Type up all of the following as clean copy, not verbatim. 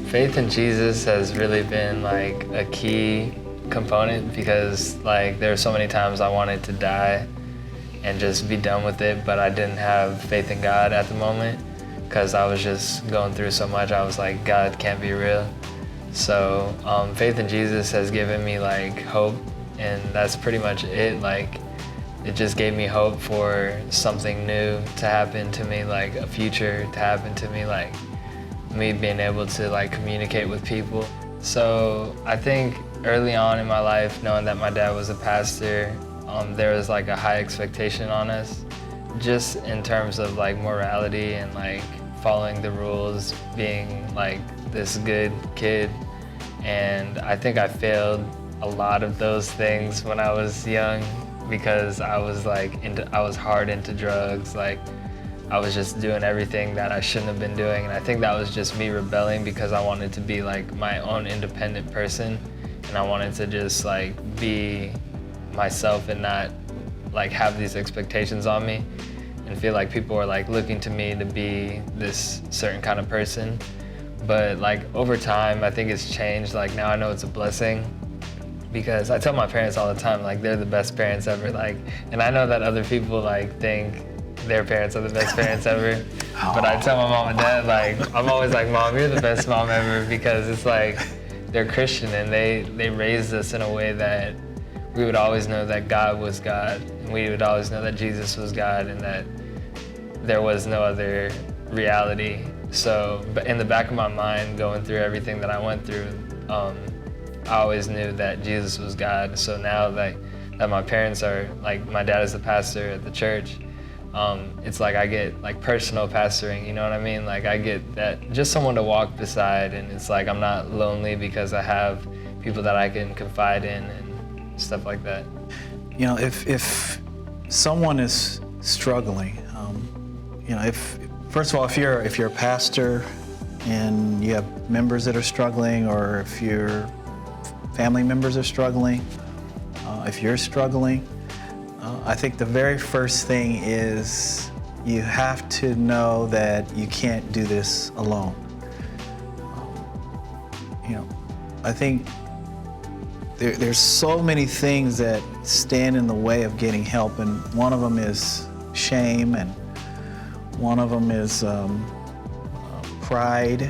Faith in Jesus has really been like a key component because like there were so many times I wanted to die and just be done with it, but I didn't have faith in God at the moment because I was just going through so much. I was like, God can't be real. So faith in Jesus has given me like hope, and that's pretty much it. Like it just gave me hope for something new to happen to me, like a future to happen to me, like me being able to like communicate with people. So I think early on in my life, knowing that my dad was a pastor, there was like a high expectation on us, just in terms of like morality and like following the rules, being like this good kid. And I think I failed a lot of those things when I was young because I was like I was hard into drugs. Like I was just doing everything that I shouldn't have been doing, and I think that was just me rebelling because I wanted to be like my own independent person, and I wanted to just like be myself and not like have these expectations on me and feel like people were like looking to me to be this certain kind of person. But like over time, I think it's changed. Like now I know it's a blessing because I tell my parents all the time, like they're the best parents ever. Like, and I know that other people like think their parents are the best parents ever. But I tell my mom and dad, like, I'm always like, Mom, you're the best mom ever, because it's like, they're Christian and they raised us in a way that we would always know that God was God, and we would always know that Jesus was God, and that there was no other reality. So, but in the back of my mind, going through everything that I went through, I always knew that Jesus was God. So now that my parents are, like, my dad is the pastor at the church, it's like I get like personal pastoring, you know what I mean? Like I get that, just someone to walk beside, and it's like I'm not lonely because I have people that I can confide in and stuff like that. You know, if someone is struggling, you know, first of all, if you're a pastor and you have members that are struggling, or if your family members are struggling, if you're struggling, I think the very first thing is you have to know that you can't do this alone. You know, I think there's so many things that stand in the way of getting help, and one of them is shame, and one of them is pride.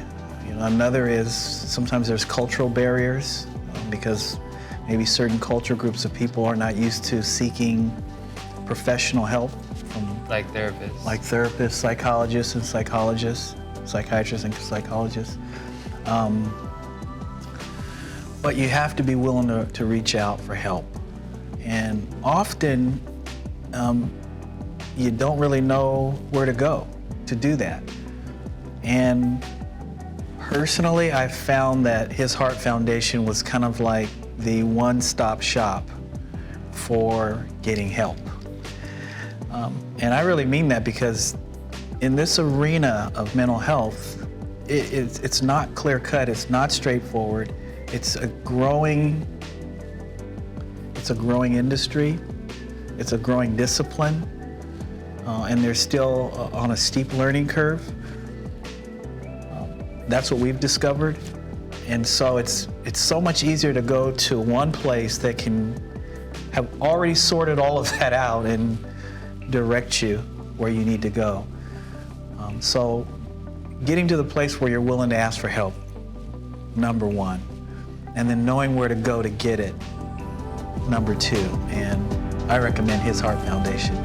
You know, another is sometimes there's cultural barriers because maybe certain culture groups of people are not used to seeking professional help from like therapists, psychologists and psychiatrists and psychologists. But you have to be willing to reach out for help. And often you don't really know where to go to do that. And personally, I found that His Heart Foundation was kind of like the one-stop shop for getting help. And I really mean that because in this arena of mental health, it's not clear-cut, it's not straightforward. It's a growing industry, it's a growing discipline, and they're still on a steep learning curve. That's what we've discovered. And so it's so much easier to go to one place that can have already sorted all of that out and direct you where you need to go. So getting to the place where you're willing to ask for help, number one, and then knowing where to go to get it, number two. And I recommend His Heart Foundation.